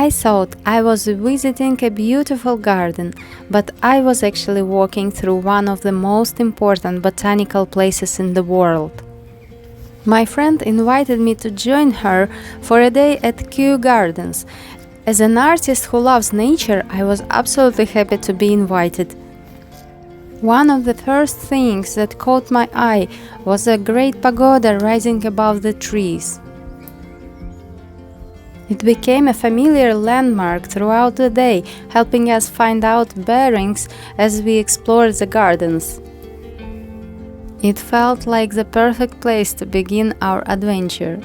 I thought I was visiting a beautiful garden, but I was actually walking through one of the most important botanical places in the world. My friend invited me to join her for a day at Kew Gardens. As an artist who loves nature, I was absolutely happy to be invited. One of the first things that caught my eye was a Great Pagoda rising above the trees. It became a familiar landmark throughout the day, helping us find out bearings as we explored the gardens. It felt like the perfect place to begin our adventure.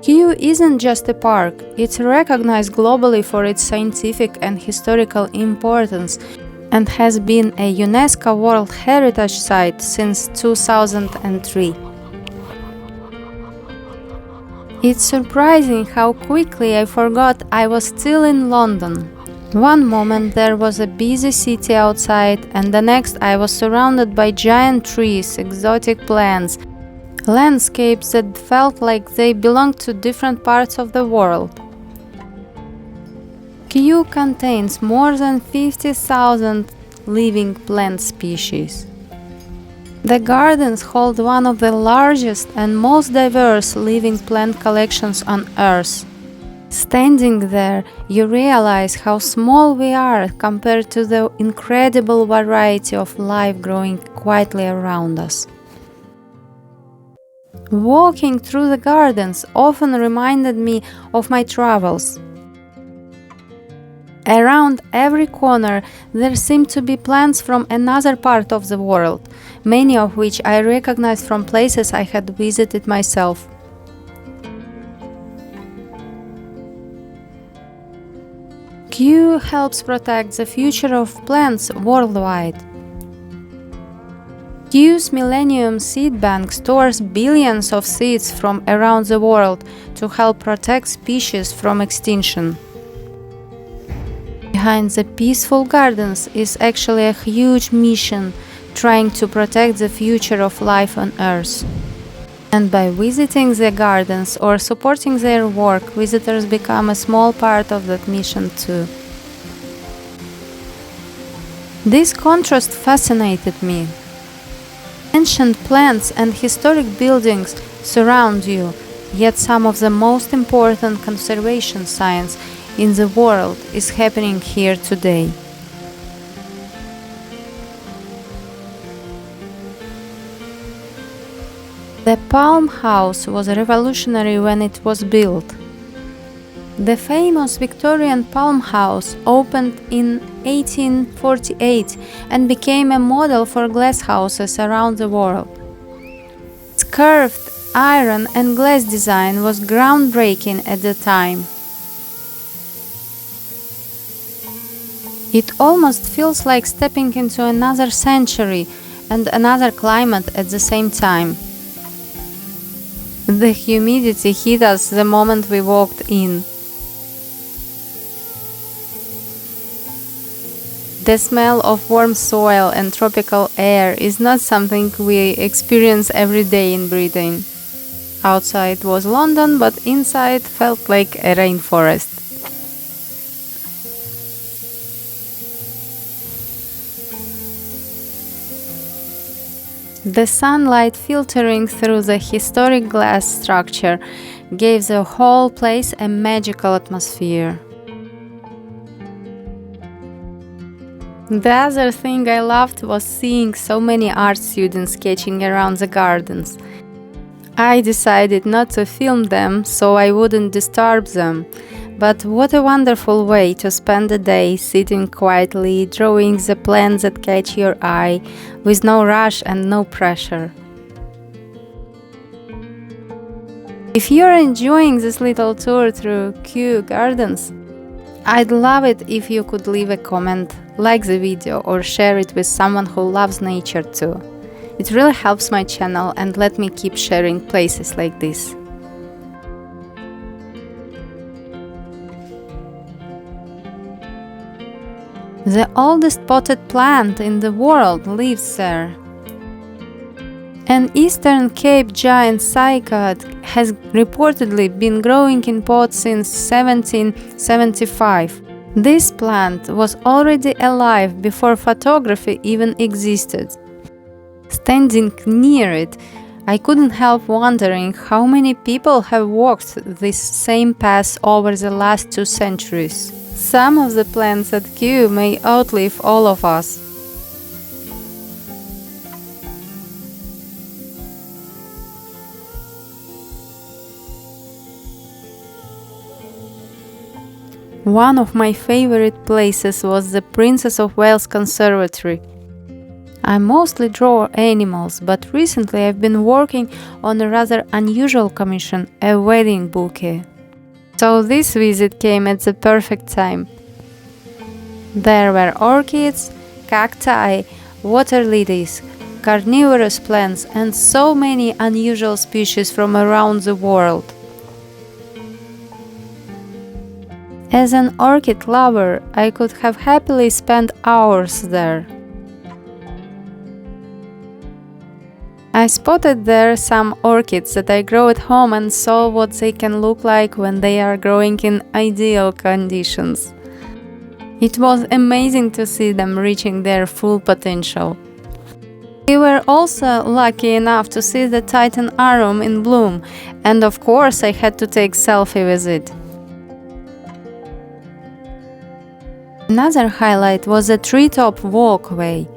Kew isn't just a park, it's recognized globally for its scientific and historical importance and has been a UNESCO World Heritage Site since 2003. It's surprising how quickly I forgot I was still in London. One moment there was a busy city outside, and the next I was surrounded by giant trees, exotic plants, landscapes that felt like they belonged to different parts of the world. Kew contains more than 50,000 living plant species. The gardens hold one of the largest and most diverse living plant collections on Earth. Standing there, you realize how small we are compared to the incredible variety of life growing quietly around us. Walking through the gardens often reminded me of my travels. Around every corner there seemed to be plants from another part of the world, many of which I recognized from places I had visited myself. Kew helps protect the future of plants worldwide. Kew's Millennium Seed Bank stores billions of seeds from around the world to help protect species from extinction. Behind the peaceful gardens is actually a huge mission trying to protect the future of life on Earth. And by visiting the gardens or supporting their work, visitors become a small part of that mission too. This contrast fascinated me. Ancient plants and historic buildings surround you, yet some of the most important conservation science in the world is happening here today. The Palm House was revolutionary when it was built. The famous Victorian Palm House opened in 1848 and became a model for glasshouses around the world. Its curved iron and glass design was groundbreaking at the time. It almost feels like stepping into another century and another climate at the same time. The humidity hit us the moment we walked in. The smell of warm soil and tropical air is not something we experience every day in Britain. Outside was London, but inside felt like a rainforest. The sunlight filtering through the historic glass structure gave the whole place a magical atmosphere. The other thing I loved was seeing so many art students sketching around the gardens. I decided not to film them so I wouldn't disturb them, but what a wonderful way to spend the day sitting quietly, drawing the plants that catch your eye, with no rush and no pressure. If you're enjoying this little tour through Kew Gardens, I'd love it if you could leave a comment, like the video, or share it with someone who loves nature too. It really helps my channel and let me keep sharing places like this. The oldest potted plant in the world lives there. An Eastern Cape giant cycad has reportedly been growing in pots since 1775. This plant was already alive before photography even existed. Standing near it, I couldn't help wondering how many people have walked this same path over the last 2 centuries. Some of the plants at Kew may outlive all of us. One of my favorite places was the Princess of Wales Conservatory. I mostly draw animals, but recently I've been working on a rather unusual commission, a wedding bouquet. So this visit came at the perfect time. There were orchids, cacti, water lilies, carnivorous plants, and so many unusual species from around the world. As an orchid lover, I could have happily spent hours there. I spotted there some orchids that I grow at home and saw what they can look like when they are growing in ideal conditions. It was amazing to see them reaching their full potential. We were also lucky enough to see the Titan Arum in bloom, and of course I had to take selfie with it. Another highlight was the Treetop Walkway.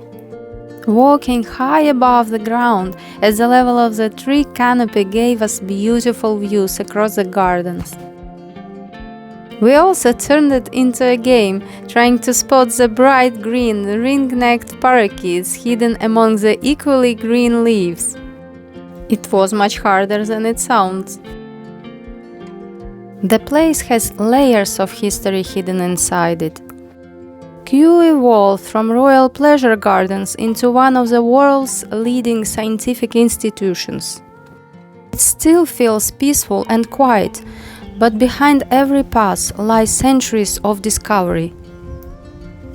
Walking high above the ground at the level of the tree canopy gave us beautiful views across the gardens. We also turned it into a game, trying to spot the bright green ring-necked parakeets hidden among the equally green leaves. It was much harder than it sounds. The place has layers of history hidden inside it. Kew evolved from Royal Pleasure Gardens into one of the world's leading scientific institutions. It still feels peaceful and quiet, but behind every path lie centuries of discovery.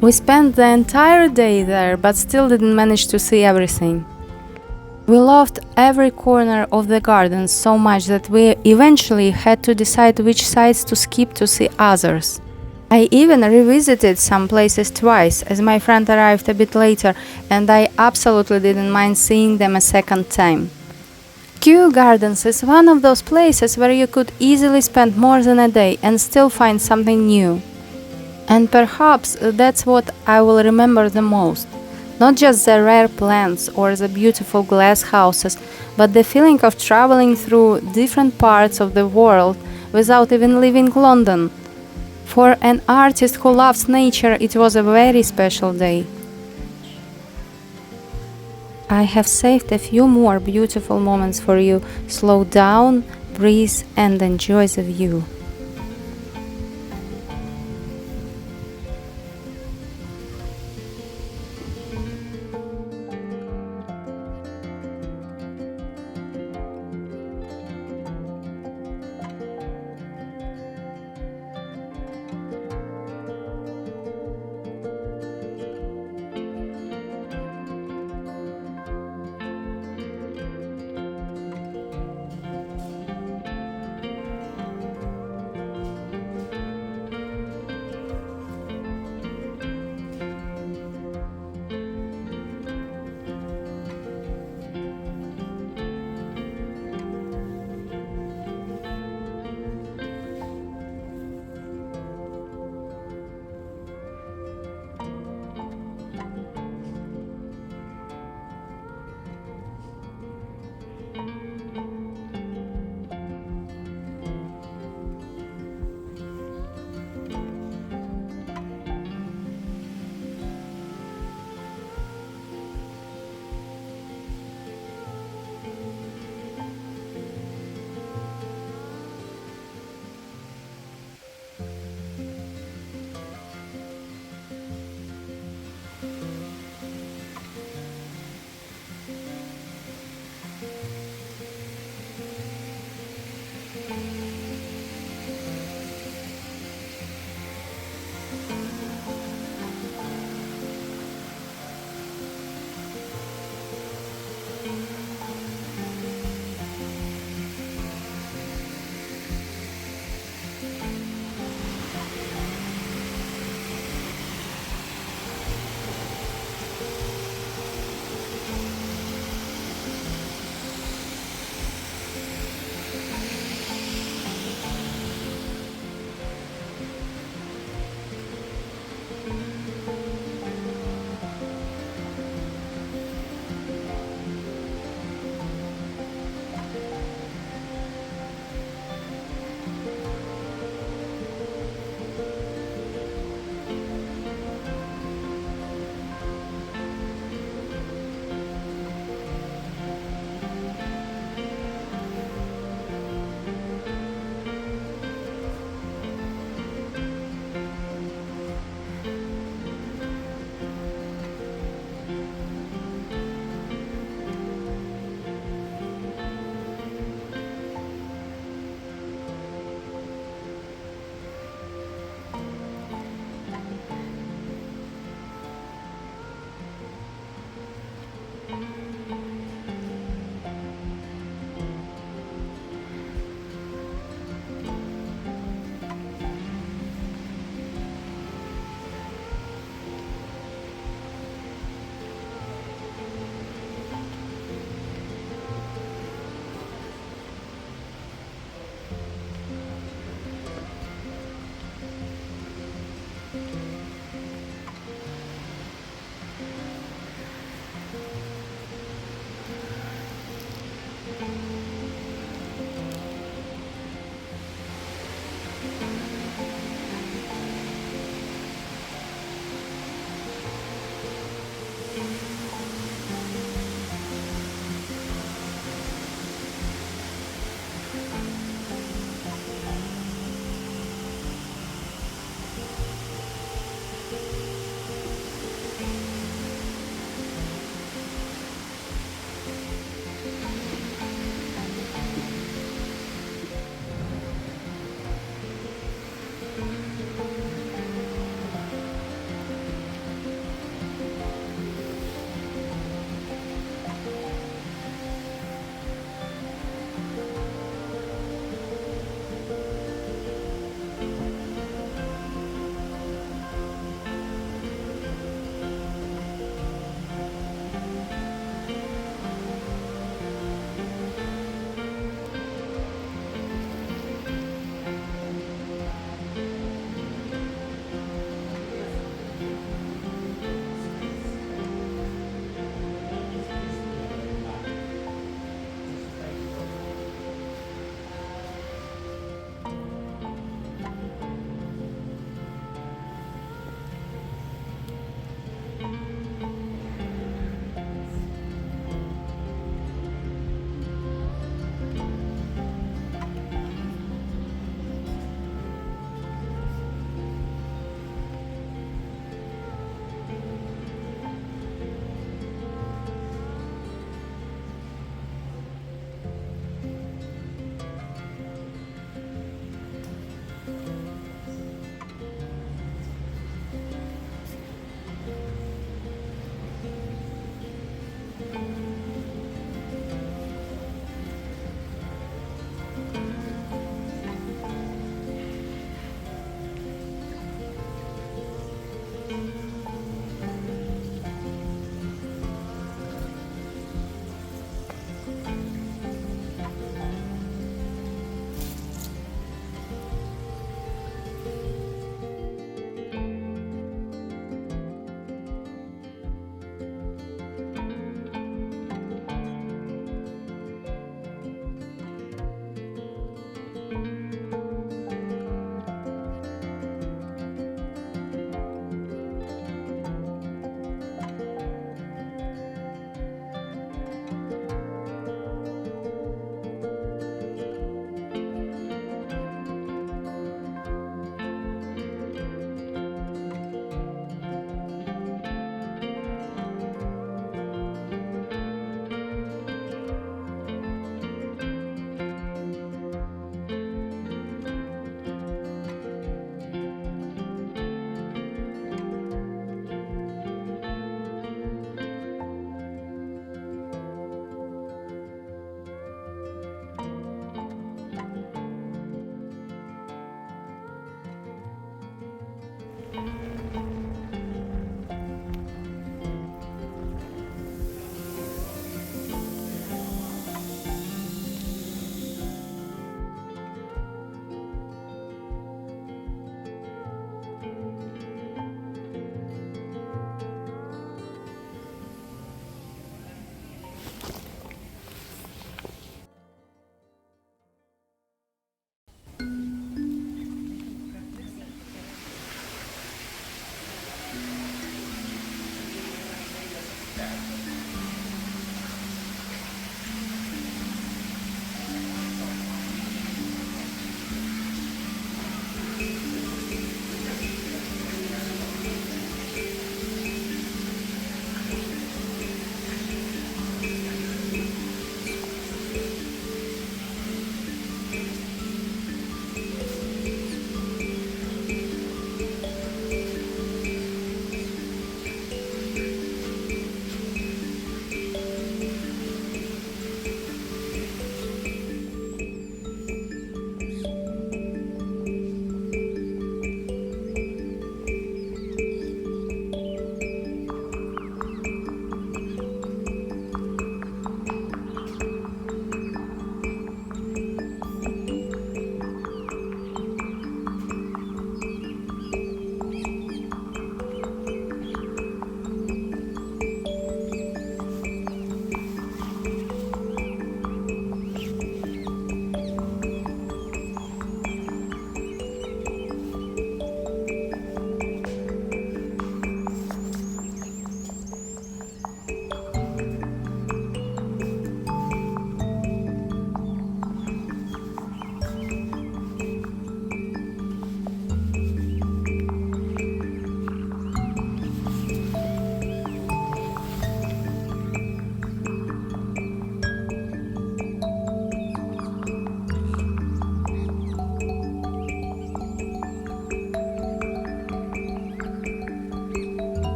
We spent the entire day there, but still didn't manage to see everything. We loved every corner of the garden so much that we eventually had to decide which sides to skip to see others. I even revisited some places twice, as my friend arrived a bit later, and I absolutely didn't mind seeing them a second time. Kew Gardens is one of those places where you could easily spend more than a day and still find something new. And perhaps that's what I will remember the most. Not just the rare plants or the beautiful glasshouses, but the feeling of traveling through different parts of the world without even leaving London. For an artist who loves nature, it was a very special day. I have saved a few more beautiful moments for you. Slow down, breathe, and enjoy the view.